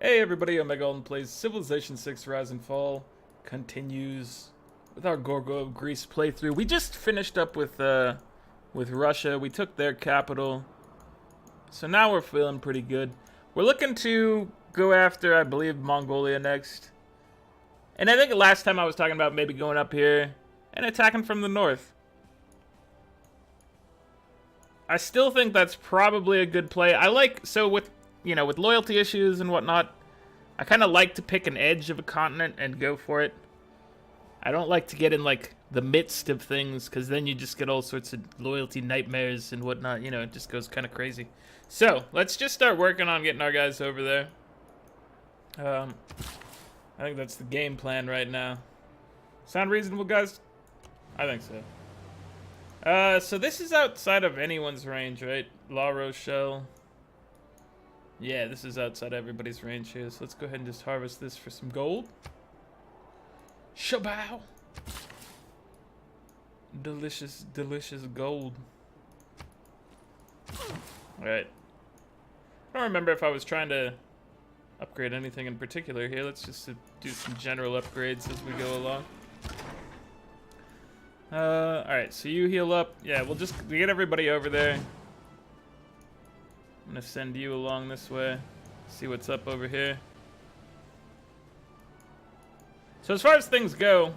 Hey everybody, Omega Alden plays Civilization 6 Rise and Fall continues with our Gorgo of Greece playthrough. We just finished up with Russia. We took their capital. So now we're feeling pretty good. We're looking to go after, I believe, Mongolia next. And I think last time I was talking about maybe going up here and attacking from the north. I still think that's probably a good play. With loyalty issues and whatnot, I kind of like to pick an edge of a continent and go for it. I don't like to get in, like, the midst of things, because then you just get all sorts of loyalty nightmares and whatnot. You know, it just goes kind of crazy. So, let's just start working on getting our guys over there. I think that's the game plan right now. Sound reasonable, guys? I think so. So this is outside of anyone's range, right? La Rochelle. Yeah, this is outside everybody's range here, so let's go ahead and just harvest this for some gold. Shabow! Delicious, delicious gold. Alright. I don't remember if I was trying to upgrade anything in particular here. Let's just do some general upgrades as we go along. Alright, so you heal up. Yeah, we'll just get everybody over there. I'm gonna send you along this way. See what's up over here. So as far as things go,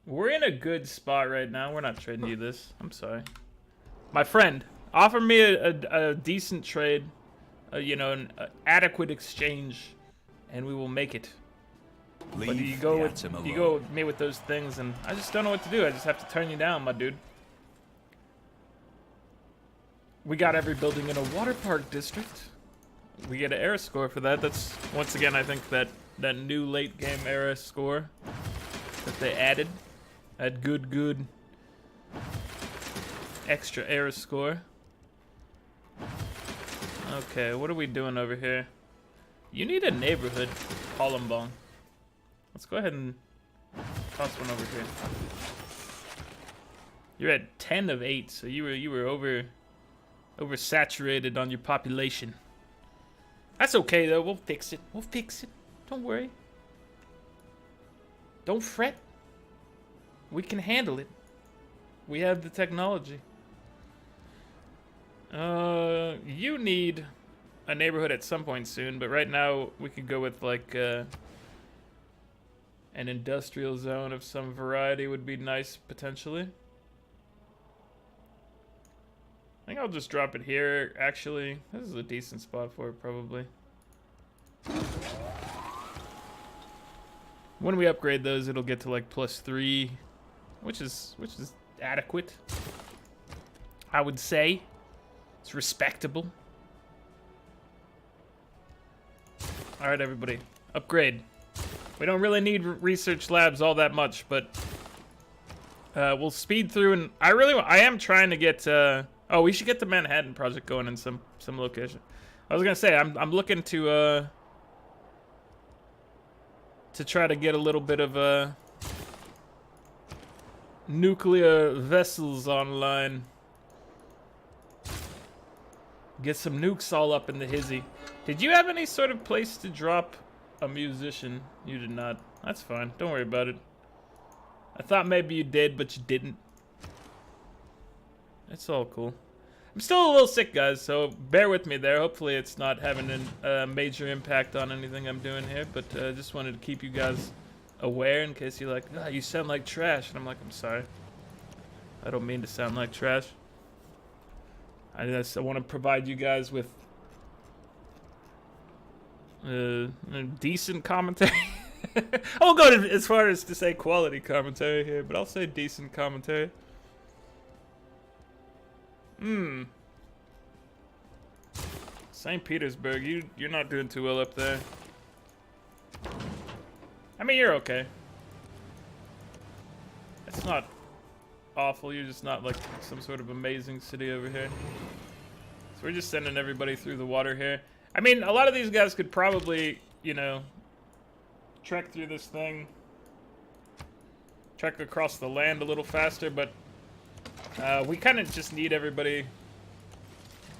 we're in a good spot right now. We're not trading you this. I'm sorry. My friend, offer me a decent trade, an adequate exchange, and we will make it. But you go with me with those things, and I just don't know what to do. I just have to turn you down, my dude. We got every building in a water park district. We get an era score for that. That's, once again, I think that new late game era score that they added. That good extra era score. Okay, what are we doing over here? You need a neighborhood, Palembang. Let's go ahead and toss one over here. You're at 10 of 8, so you were oversaturated on your population. That's okay though. We'll fix it. We'll fix it. Don't worry. Don't fret. We can handle it. We have the technology. You need a neighborhood at some point soon, but right now we could go with like an industrial zone of some variety would be nice potentially. I think I'll just drop it here, actually. This is a decent spot for it, probably. When we upgrade those, it'll get to like +3, which is adequate. I would say. It's respectable. Alright, everybody. Upgrade. We don't really need research labs all that much, but we'll speed through, and I am trying to get oh, we should get the Manhattan Project going in some location. I was gonna say I'm looking to try to get a little bit of nuclear vessels online. Get some nukes all up in the hizzy. Did you have any sort of place to drop a musician? You did not. That's fine. Don't worry about it. I thought maybe you did, but you didn't. It's all cool. I'm still a little sick, guys, so bear with me there. Hopefully it's not having a major impact on anything I'm doing here, but just wanted to keep you guys aware in case you're like, ah, you sound like trash. And I'm like, I'm sorry. I don't mean to sound like trash. I want to provide you guys with a decent commentary. I won't go as far as to say quality commentary here, but I'll say decent commentary. St. Petersburg, you're not doing too well up there. I mean, you're okay. It's not awful, you're just not like some sort of amazing city over here. So we're just sending everybody through the water here. I mean, a lot of these guys could probably, trek through this thing. Trek across the land a little faster, but we kind of just need everybody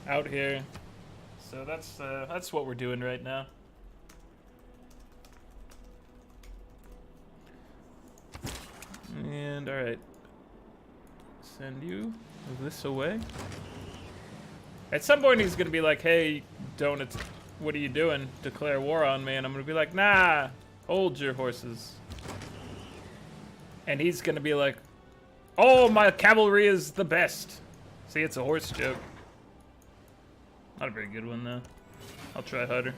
out here. So that's what we're doing right now. And all right, send you this away. At some point, he's gonna be like, "Hey, donuts, what are you doing? Declare war on me?" And I'm gonna be like, "Nah, hold your horses." And he's gonna be like, "Oh, my cavalry is the best." See, it's a horse joke. Not a very good one though. I'll try harder.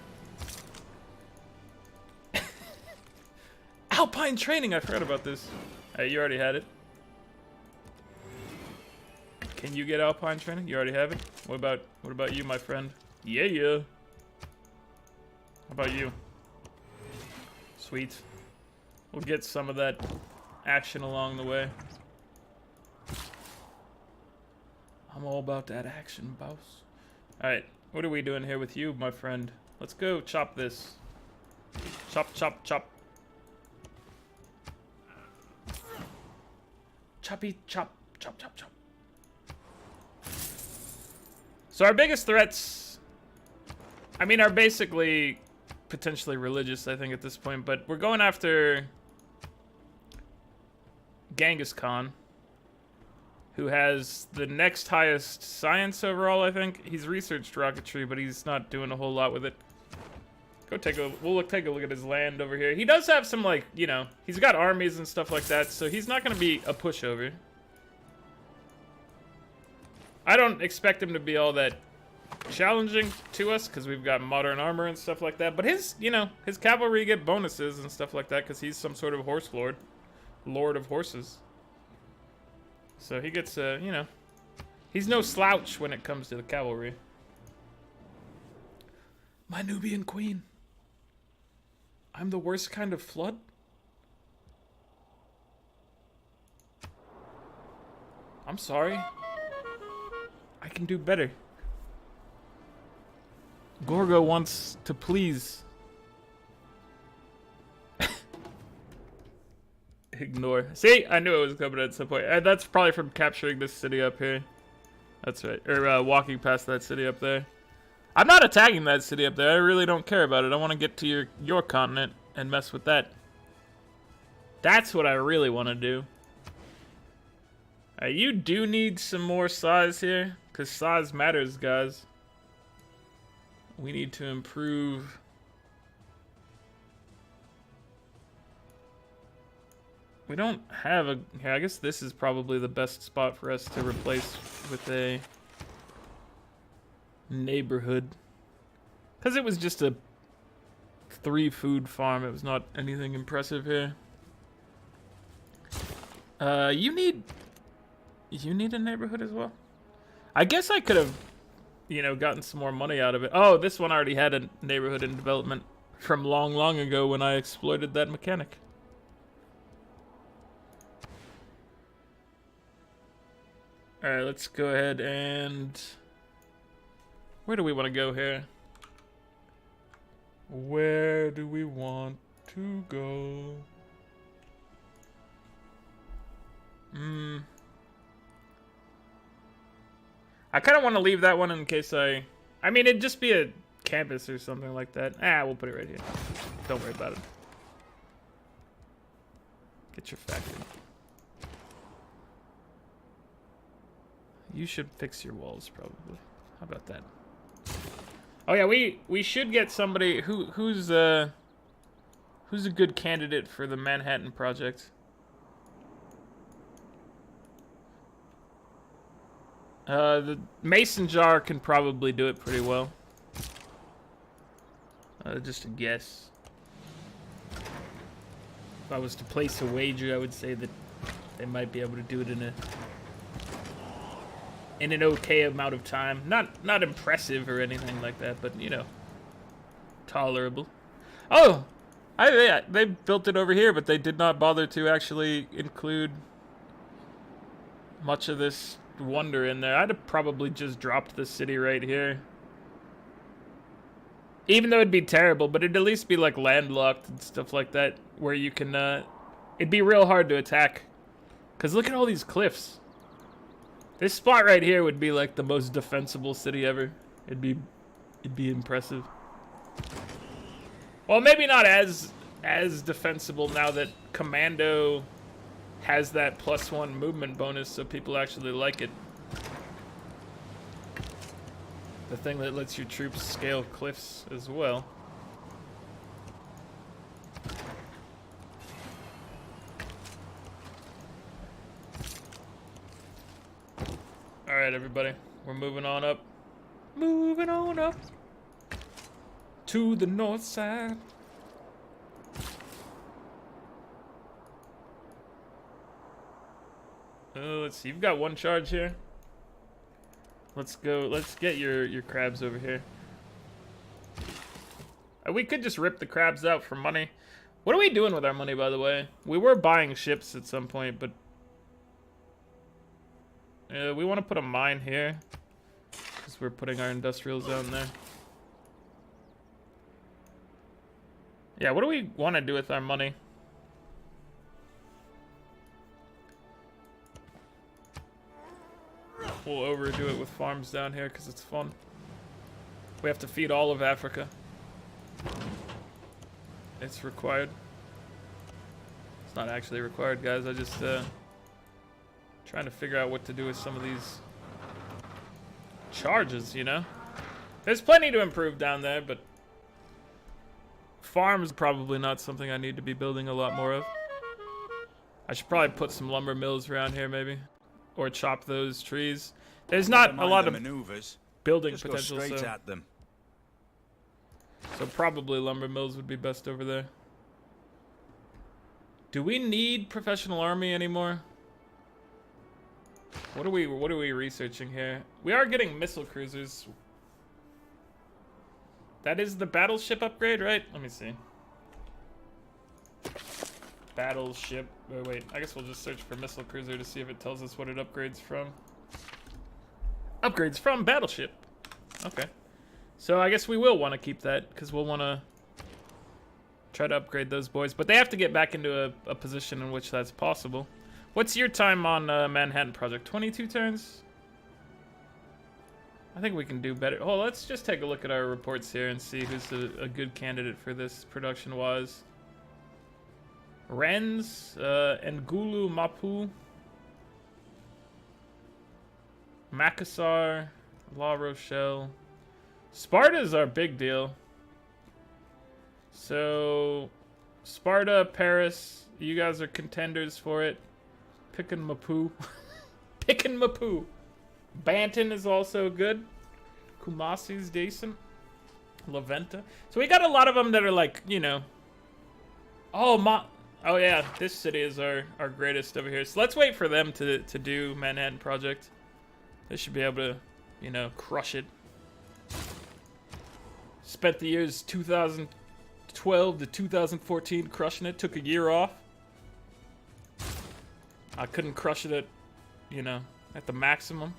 Alpine training, I forgot about this. Hey, you already had it. Can you get Alpine training? You already have it? What about you, my friend? Yeah. How about you? Sweet. We'll get some of that action along the way. I'm all about that action, boss. Alright, what are we doing here with you, my friend? Let's go chop this. Chop, chop, chop. Choppy, chop, chop, chop, chop. So our biggest threats, I mean, are basically potentially religious, I think, at this point. But we're going after Genghis Khan, who has the next highest science overall, I think. He's researched rocketry, but he's not doing a whole lot with it. Go take a take a look at his land over here. He does have some, like, you know, he's got armies and stuff like that, so he's not going to be a pushover. I don't expect him to be all that challenging to us because we've got modern armor and stuff like that. But his, you know, his cavalry get bonuses and stuff like that because he's some sort of horse lord, lord of horses. So he gets, you know, he's no slouch when it comes to the cavalry. My Nubian queen. I'm the worst kind of flood? I'm sorry. I can do better. Gorgo wants to please. Ignore. See, I knew it was coming at some point. And that's probably from capturing this city up here. That's right. Or walking past that city up there. I'm not attacking that city up there. I really don't care about it. I want to get to your continent and mess with that. That's what I really want to do. You do need some more size here, because size matters, guys. We need to improve. We don't have a... Here, I guess this is probably the best spot for us to replace with a neighborhood. Because it was just a 3-food farm. It was not anything impressive here. You need a neighborhood as well? I guess I could have, you know, gotten some more money out of it. Oh, this one already had a neighborhood in development from long, long ago when I exploited that mechanic. Alright, let's go ahead and... Where do we want to go here? Where do we want to go? I kind of want to leave that one in case I mean, it'd just be a campus or something like that. We'll put it right here. Don't worry about it. Get your factory. You should fix your walls, probably. How about that? Oh yeah, we should get somebody who's a good candidate for the Manhattan Project. The mason jar can probably do it pretty well. Just a guess. If I was to place a wager, I would say that they might be able to do it in an okay amount of time. Not impressive or anything like that, but you know, tolerable. Oh, they built it over here, but they did not bother to actually include much of this wonder in there. I'd have probably just dropped the city right here. Even though it'd be terrible, but it'd at least be like landlocked and stuff like that, where you can, it'd be real hard to attack. Cause look at all these cliffs. This spot right here would be like the most defensible city ever. It'd be It'd be impressive. Well, maybe not as defensible now that Commando has that +1 movement bonus, so people actually like it. The thing that lets your troops scale cliffs as well. Alright, everybody. We're moving on up. Moving on up to the north side. Let's see. You've got one charge here. Let's go. Let's get your crabs over here. We could just rip the crabs out for money. What are we doing with our money, by the way? We were buying ships at some point, but we want to put a mine here because we're putting our industrial zone there. Yeah, what do we want to do with our money? We'll overdo it with farms down here because it's fun. We have to feed all of Africa. It's required. It's not actually required, guys. I just trying to figure out what to do with some of these charges, you know? There's plenty to improve down there, but farms probably not something I need to be building a lot more of. I should probably put some lumber mills around here, maybe. Or chop those trees. There's not a lot of maneuvers. Building just potential, go straight at them. So probably lumber mills would be best over there. Do we need professional army anymore? What are we researching here? We are getting missile cruisers. That is the battleship upgrade, right? Let me see. Battleship. Wait, I guess we'll just search for missile cruiser to see if it tells us what it upgrades from. Upgrades from battleship. Okay. So I guess we will want to keep that because we'll want to try to upgrade those boys. But they have to get back into a position in which that's possible. What's your time on Manhattan Project? 22 turns? I think we can do better. Oh, let's just take a look at our reports here and see who's a good candidate for this production-wise. Rennes, Ngulu Mapu, Makassar, La Rochelle. Sparta's our big deal. So, Sparta, Paris, you guys are contenders for it. Pickin' Mapu. Pickin' Mapu. Banton is also good. Kumasi's decent. La Venta. So we got a lot of them that are like, you know. Oh yeah, this city is our greatest over here. So let's wait for them to do Manhattan Project. They should be able to, you know, crush it. Spent the years 2012 to 2014 crushing it. Took a year off. I couldn't crush it at, you know, at the maximum.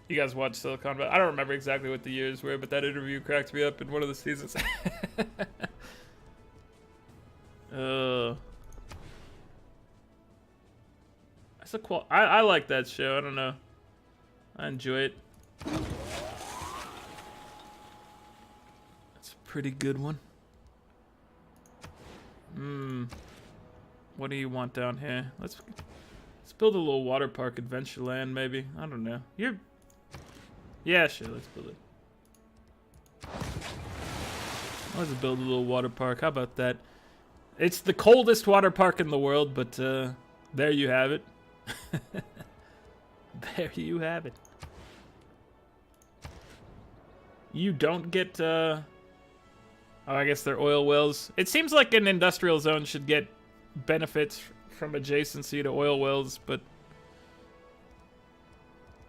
You guys watch Silicon Valley. I don't remember exactly what the years were, but that interview cracked me up in one of the seasons. That's I like that show. I don't know. I enjoy it. It's a pretty good one. What do you want down here? Let's build a little water park, Adventureland, maybe. I don't know. Yeah, sure. Let's build it. Let's build a little water park. How about that? It's the coldest water park in the world, but there you have it. There you have it. You don't get oh, I guess they're oil wells. It seems like an industrial zone should get benefits from adjacency to oil wells, but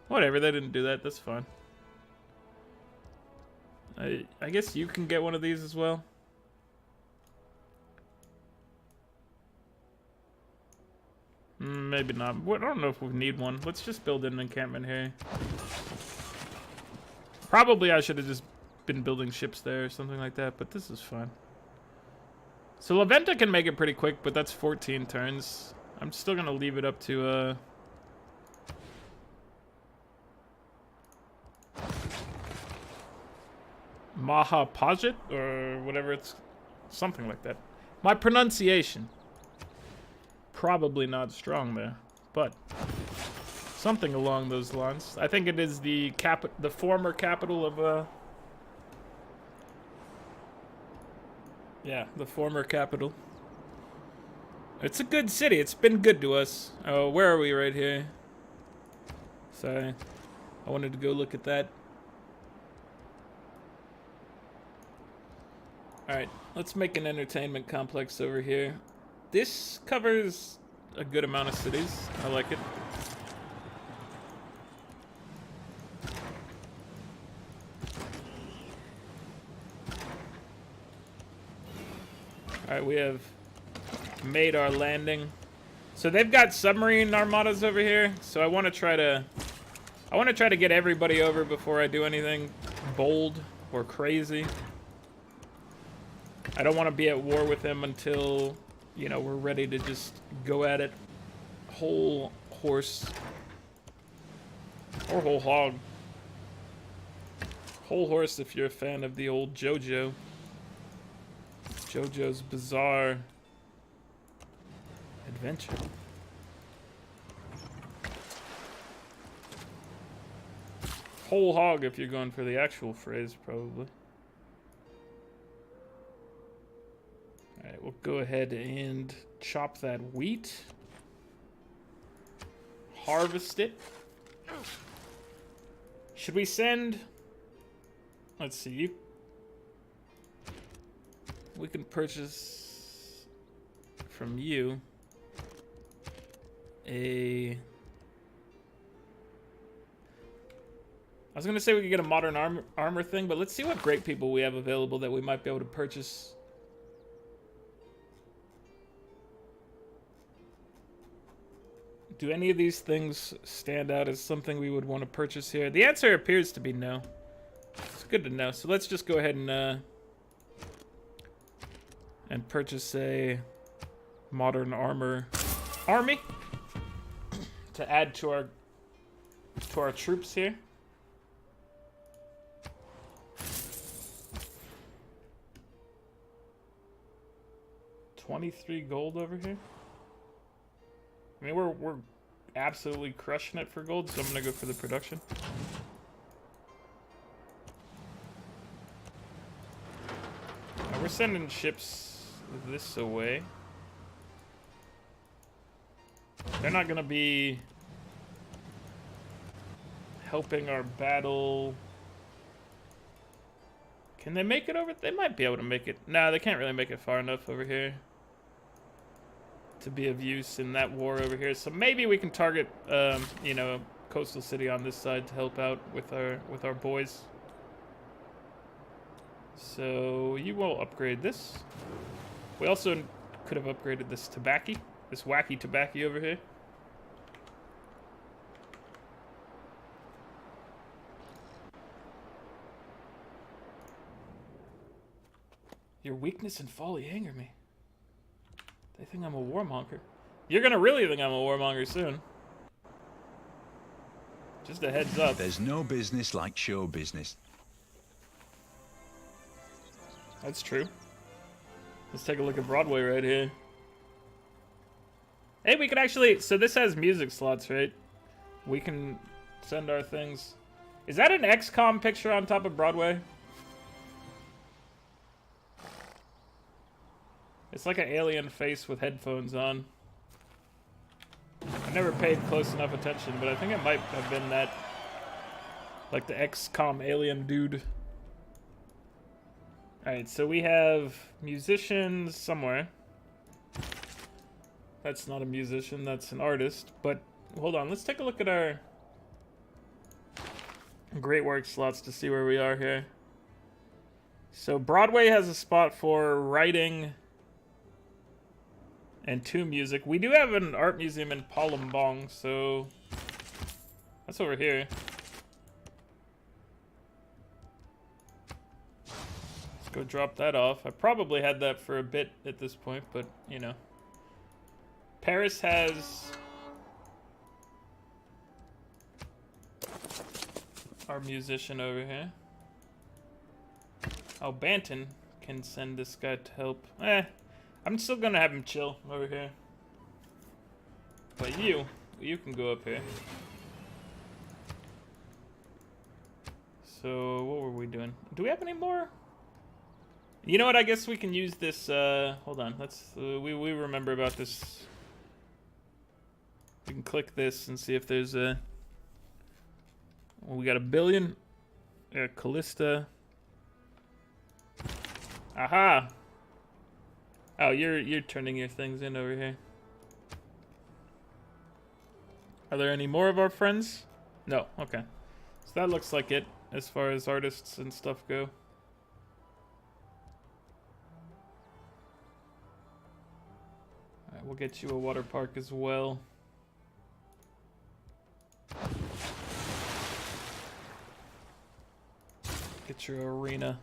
whatever, they didn't do that. That's fine. I guess you can get one of these as well. Maybe not. I don't know if we need one. Let's just build an encampment here. Probably I should have just been building ships there or something like that, but this is fine. So La Venta can make it pretty quick, but that's 14 turns. I'm still gonna leave it up to Mahapajit, or whatever it's, something like that. My pronunciation, probably not strong there, but something along those lines. I think it is the former capital of, yeah, the former capital. It's a good city. It's been good to us. Oh, where are we right here? Sorry. I wanted to go look at that. Alright, let's make an entertainment complex over here. This covers a good amount of cities. I like it. Alright, we have made our landing. So they've got submarine armadas over here, so I want to try to get everybody over before I do anything bold or crazy. I don't want to be at war with them until, you know, we're ready to just go at it whole horse or whole hog. Whole horse if you're a fan of the old JoJo. JoJo's Bizarre Adventure. Whole hog if you're going for the actual phrase, probably. Alright, we'll go ahead and chop that wheat. Harvest it. Should we send... Let's see. We can purchase from you a... I was gonna say we could get a modern armor thing, but let's see what great people we have available that we might be able to purchase. Do any of these things stand out as something we would want to purchase here? The answer appears to be no. It's good to know. So let's just go ahead and purchase a modern armor army to add to our troops here. $23 gold over here. I mean, we're absolutely crushing it for gold, so I'm gonna go for the production. Now we're sending ships this away. They're not gonna be helping our battle. Can they make it over? They might be able to make it. No, they can't really make it far enough over here to be of use in that war over here. So maybe we can target, you know, a coastal city on this side to help out with our boys. So you will upgrade this. We also could have upgraded this tobacco, this wacky tobacco over here. Your weakness and folly anger me. They think I'm a warmonger. You're gonna really think I'm a warmonger soon. Just a heads up. There's no business like show business. That's true. Let's take a look at Broadway right here. Hey, we could actually... So this has music slots, right? We can send our things. Is that an XCOM picture on top of Broadway? It's like an alien face with headphones on. I never paid close enough attention, but I think it might have been that. Like the XCOM alien dude. Alright, so we have musicians somewhere. That's not a musician, that's an artist. But hold on, let's take a look at our great work slots to see where we are here. So Broadway has a spot for writing and 2 music. We do have an art museum in Palembang, so that's over here. Let's go drop that off. I probably had that for a bit at this point, but you know. Paris has our musician over here. Oh, Banton can send this guy to help. I'm still gonna have him chill over here. But you can go up here. So, what were we doing? Do we have any more? You know what? I guess we can use this, hold on. Let's, we remember about this. We can click this and see if there's a... Well, we got 1 billion. Callista. Aha! Oh, you're turning your things in over here. Are there any more of our friends? No, okay. So that looks like it, as far as artists and stuff go. Alright, we'll get you a water park as well. Get your arena.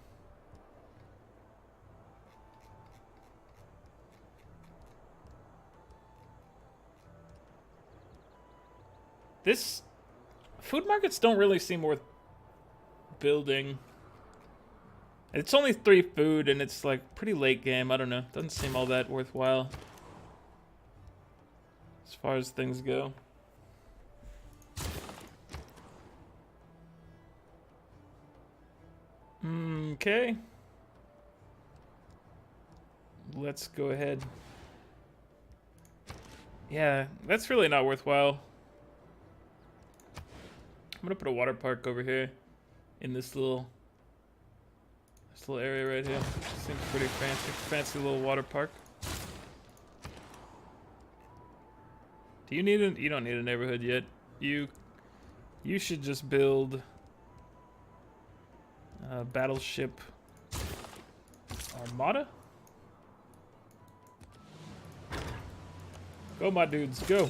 This... Food markets don't really seem worth building. It's only 3 food and it's like pretty late game. I don't know. Doesn't seem all that worthwhile. As far as things go. Okay. Let's go ahead. Yeah, that's really not worthwhile. I'm gonna put a water park over here in this little area right here. Seems pretty fancy little water park. Do you need you don't need a neighborhood yet. You should just build a battleship armada. Go, my dudes, go.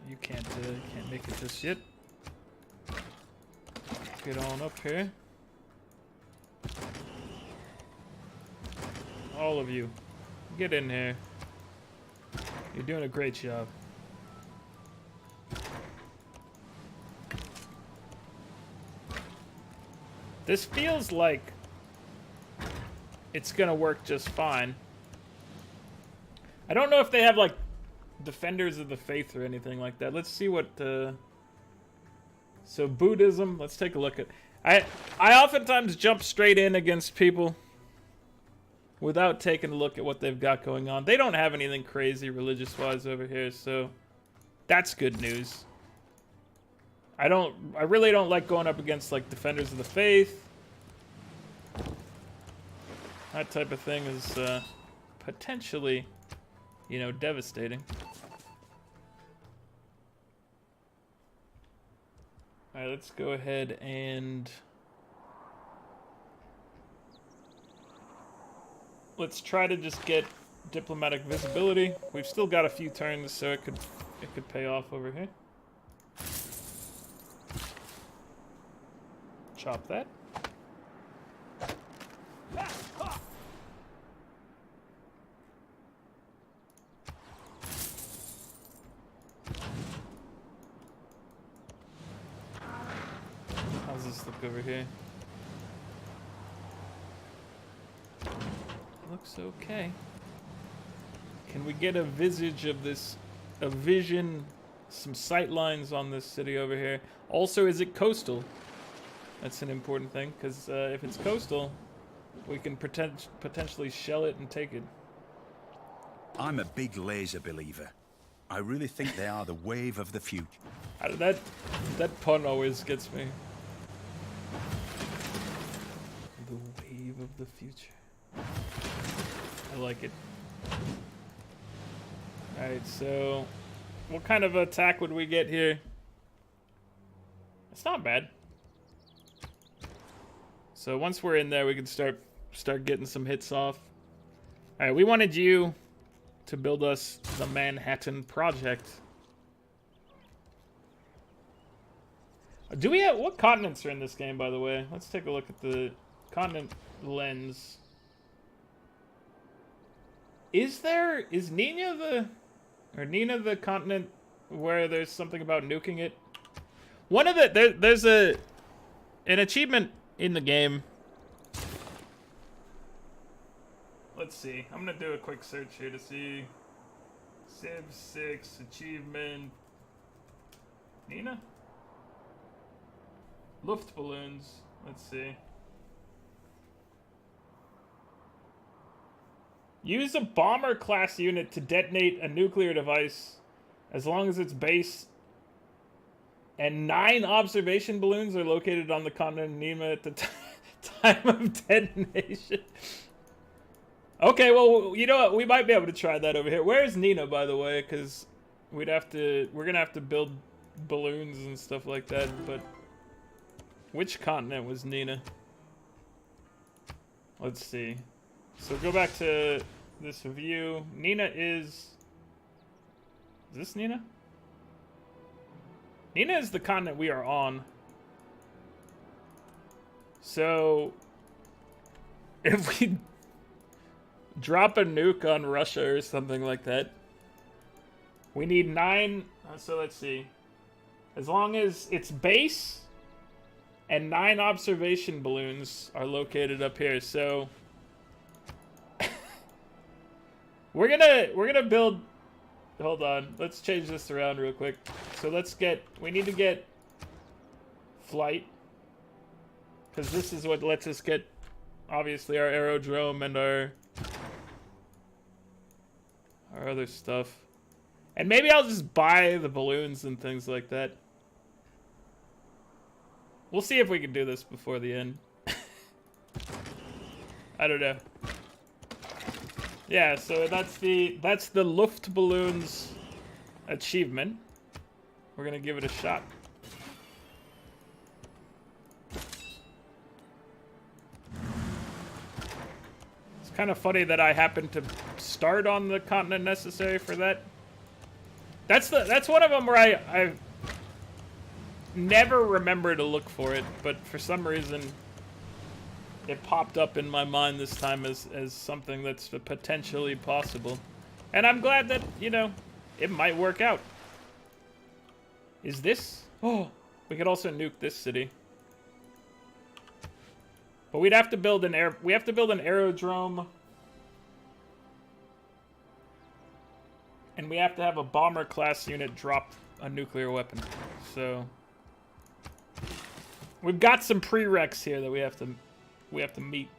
You can't make it just yet. Get on up here. All of you, get in here. You're doing a great job. This feels like it's gonna work just fine. I don't know if they have like defenders of the faith or anything like that. Let's see what so Buddhism, let's take a look at. I oftentimes jump straight in against people without taking a look at what they've got going on. They don't have anything crazy religious wise over here, so that's good news. I really don't like going up against like defenders of the faith. That type of thing is potentially, you know, devastating. All right, let's go ahead and let's try to just get diplomatic visibility. We've still got a few turns, so it could pay off over here. Chop that. How's this look over here? Looks okay. Can we get a visage of this, a vision, some sight lines on this city over here? Also, is it coastal? That's an important thing, because if it's coastal, we can potentially shell it and take it. I'm a big laser believer. I really think they are the wave of the future. That pun always gets me. The wave of the future. I like it. Alright, so what kind of attack would we get here? It's not bad. So once we're in there, we can start getting some hits off. Alright, we wanted you to build us the Manhattan Project. Do we have... What continents are in this game, by the way? Let's take a look at the continent lens. Is Nina the continent where there's something about nuking it. One of the there's an achievement in the game. Let's see. I'm gonna do a quick search here to see. Civ 6 achievement. Nina? Luftballons. Let's see. Use a bomber class unit to detonate a nuclear device as long as its base and 9 observation balloons are located on the continent of Nima at the time of detonation. Okay, well, you know what? We might be able to try that over here. Where's Nina, by the way? Because we're gonna have to build balloons and stuff like that. But which continent was Nina? Let's see. So go back to this view. Nina is this Nina? Nina is the continent we are on. So if we drop a nuke on Russia or something like that, we need 9. So let's see. As long as its base and 9 observation balloons are located up here, so we're gonna build. Hold on, let's change this around real quick. So we need to get flight, because this is what lets us get, obviously, our aerodrome and our other stuff. And maybe I'll just buy the balloons and things like that. We'll see if we can do this before the end. I don't know. Yeah, so that's the Luftballons achievement. We're gonna give it a shot. It's kind of funny that I happened to start on the continent necessary for that. That's one of them where I never remember to look for it, but for some reason it popped up in my mind this time as something that's potentially possible. And I'm glad that, you know, it might work out. Is this? Oh, we could also nuke this city. But we'd have to build an aerodrome. And we have to have a bomber class unit drop a nuclear weapon. So we've got some prereqs here that we have to meet.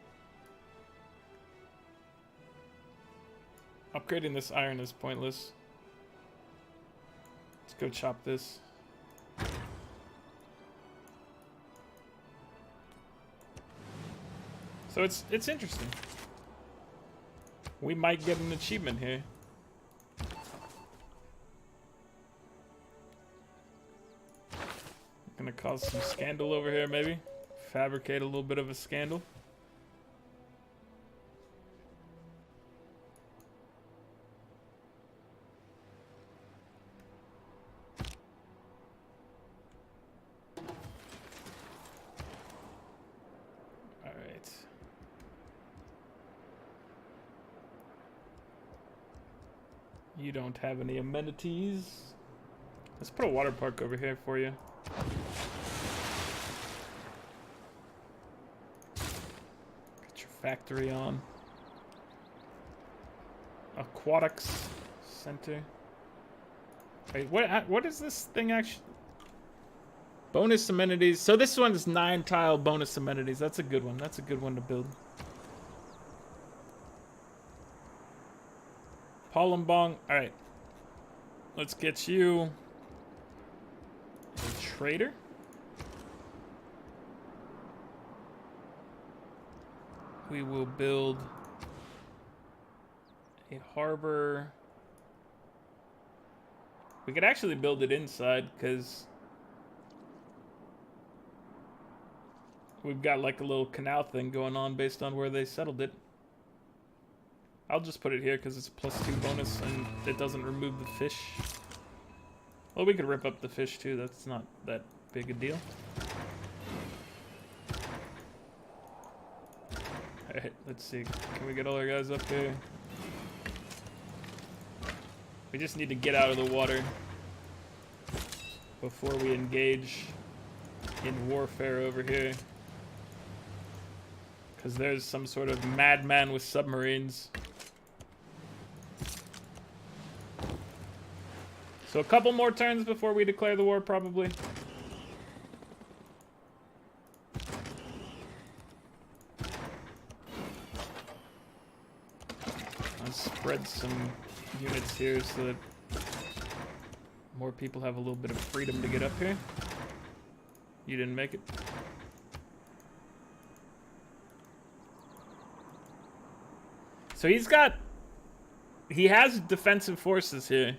Upgrading this iron is pointless. Let's go chop this. So it's interesting. We might get an achievement here. Gonna cause some scandal over here, maybe. Fabricate a little bit of a scandal. All right. You don't have any amenities. Let's put a water park over here for you. Factory on. Aquatics Center. Wait, what is this thing actually? Bonus amenities. So this one's 9 tile bonus amenities. That's a good one. That's a good one to build. Palembang. Alright. Let's get you a trader. We will build a harbor. We could actually build it inside because we've got like a little canal thing going on based on where they settled it. I'll just put it here because it's a +2 bonus and it doesn't remove the fish. Well, we could rip up the fish too. That's not that big a deal. Alright, let's see. Can we get all our guys up here? We just need to get out of the water. before we engage in warfare over here. Because there's some sort of madman with submarines. So a couple more turns before we declare the war, probably. I'll spread some units here so that more people have a little bit of freedom to get up here. You didn't make it. So he has defensive forces here.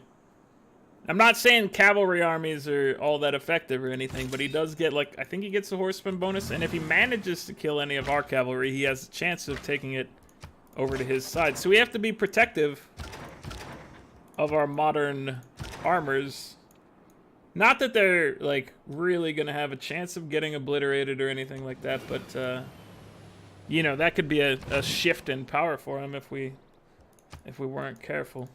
I'm not saying cavalry armies are all that effective or anything, but he does get, like, I think he gets a horseman bonus, and if he manages to kill any of our cavalry, he has a chance of taking it over to his side. So we have to be protective of our modern armors. Not that they're, like, really gonna have a chance of getting obliterated or anything like that, but, you know, that could be a shift in power for him if we weren't careful.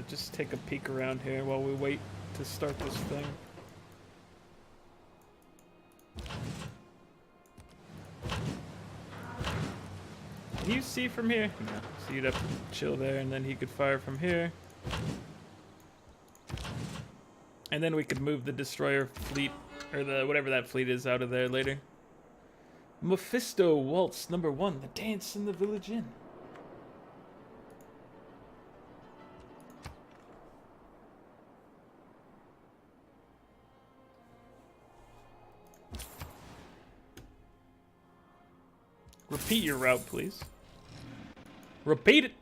Just take a peek around here while we wait to start this thing. Can you see from here? No. So you'd have to chill there, and then he could fire from here. And then we could move the destroyer fleet, or the whatever that fleet is, out of there later. Mephisto Waltz #1, the dance in the village inn. Repeat your route, please. Repeat it!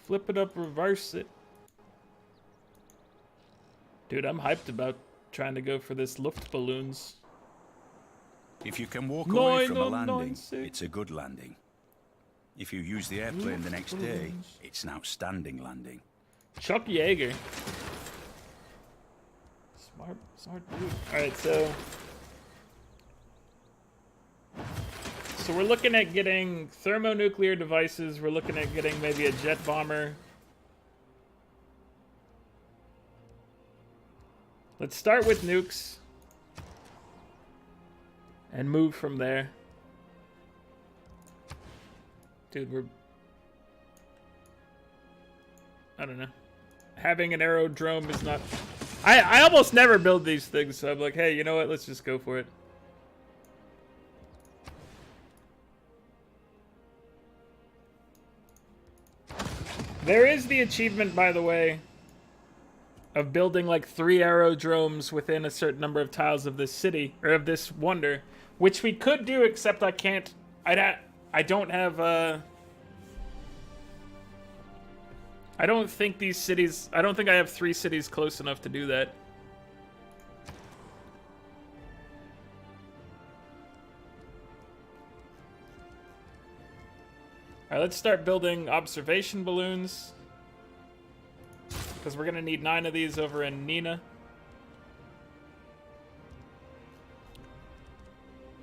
Flip it up, reverse it. Dude, I'm hyped about trying to go for this Luftballons. If you can walk away from a landing, it's a good landing. If you use the airplane the next day, it's an outstanding landing. Chuck Yeager. Smart dude. Alright, so we're looking at getting thermonuclear devices. We're looking at getting maybe a jet bomber. Let's start with nukes and move from there. Dude, I don't know. Having an aerodrome is not... I almost never build these things, so I'm like, hey, you know what? Let's just go for it. There is the achievement, by the way, of building like 3 aerodromes within a certain number of tiles of this city, or of this wonder, which we could do, except I can't. I don't have. I don't think these cities. I don't think I have 3 cities close enough to do that. Alright, let's start building observation balloons. Because we're going to need 9 of these over in Nina.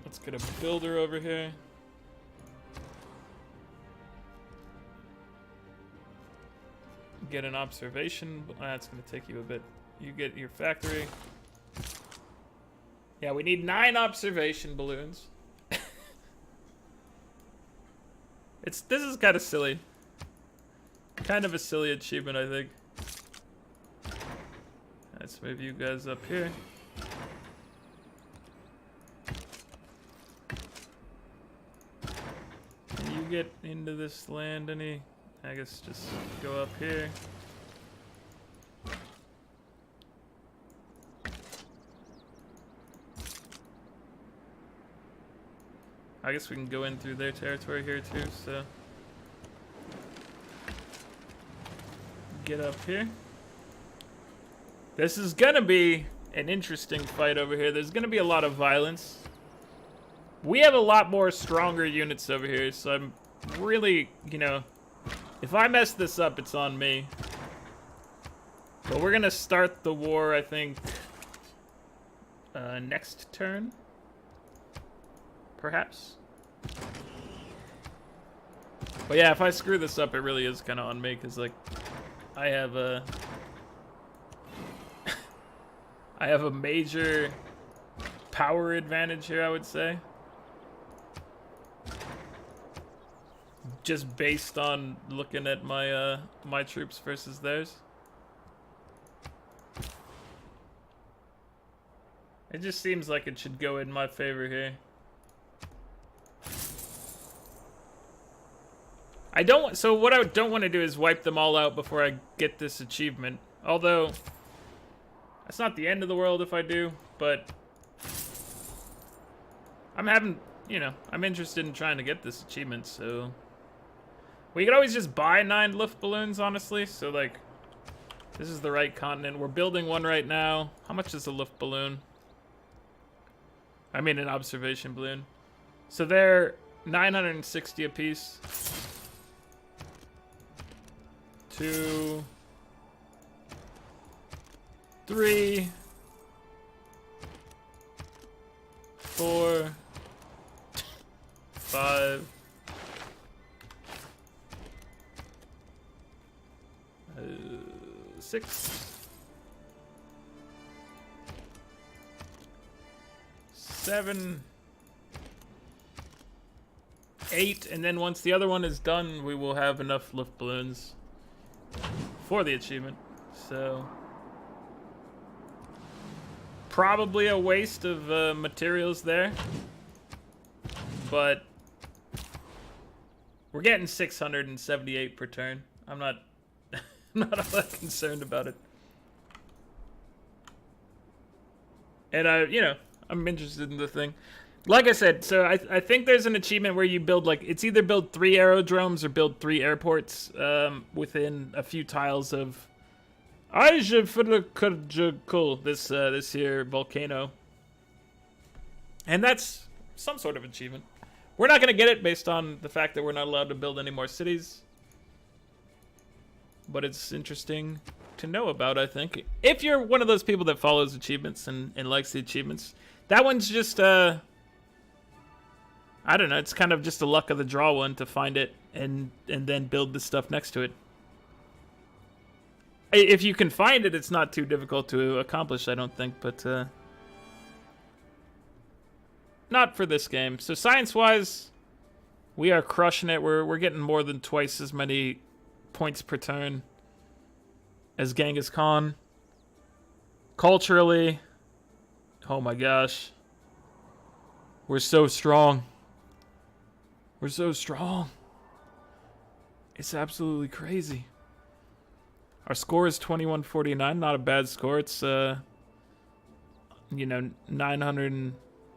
Let's get a builder over here. Get an observation. That's going to take you a bit. You get your factory. Yeah, we need 9 observation balloons. This is kind of silly. Kind of a silly achievement, I think. Let's move you guys up here. Can you get into this land any? I guess just go up here. I guess we can go in through their territory here too, so get up here. This is gonna be an interesting fight over here. There's gonna be a lot of violence. We have a lot more stronger units over here, so I'm really, you know, if I mess this up, it's on me. But we're gonna start the war, I think, next turn. Perhaps. But yeah, if I screw this up, it really is kind of on me, because, like, I have I have a major power advantage here, I would say. Just based on looking at my my troops versus theirs. It just seems like it should go in my favor here. So what I don't want to do is wipe them all out before I get this achievement. Although, that's not the end of the world if I do, but I'm I'm interested in trying to get this achievement, so we could always just buy 9 Luftballons, honestly. So like, this is the right continent. We're building one right now. How much is a Luftballon? I mean an observation balloon. So they're 960 apiece. 2, 3, 4, 5, 6, 7, 8, and then once the other one is done, we will have enough Luftballons for the achievement. So probably a waste of materials there, but we're getting 678 per turn. I'm not not all that concerned about it. And I'm interested in the thing. Like I said, so I think there's an achievement where you build, like, it's either build 3 aerodromes or build 3 airports within a few tiles of this here volcano. And that's some sort of achievement. We're not going to get it based on the fact that we're not allowed to build any more cities. But it's interesting to know about, I think. If you're one of those people that follows achievements and likes the achievements, that one's just, I don't know, it's kind of just a luck of the draw one to find it and then build the stuff next to it. If you can find it, it's not too difficult to accomplish, I don't think, but not for this game. So science-wise, we are crushing it. We're getting more than twice as many points per turn as Genghis Khan. Culturally, oh my gosh, we're so strong. We're so strong. It's absolutely crazy. Our score is 2149, not a bad score. It's 900 and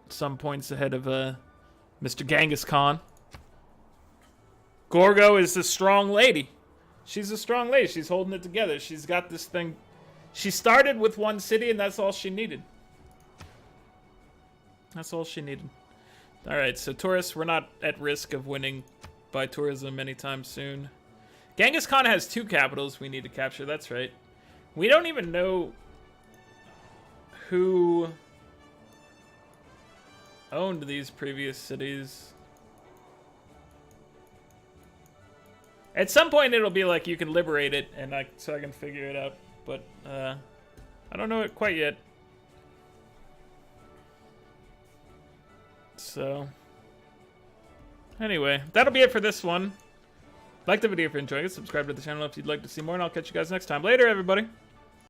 some points ahead of Mr. Genghis Khan. Gorgo is a strong lady. She's a strong lady. She's holding it together. She's got this thing. She started with one city, and that's all she needed. That's all she needed. All right, so tourists, we're not at risk of winning by tourism anytime soon. Genghis Khan has 2 capitals we need to capture. That's right. We don't even know who owned these previous cities. At some point, it'll be like you can liberate it, and so I can figure it out. But I don't know it quite yet. So anyway, that'll be it for this one. Like the video if you're enjoying it. Subscribe to the channel if you'd like to see more, and I'll catch you guys next time. Later, everybody.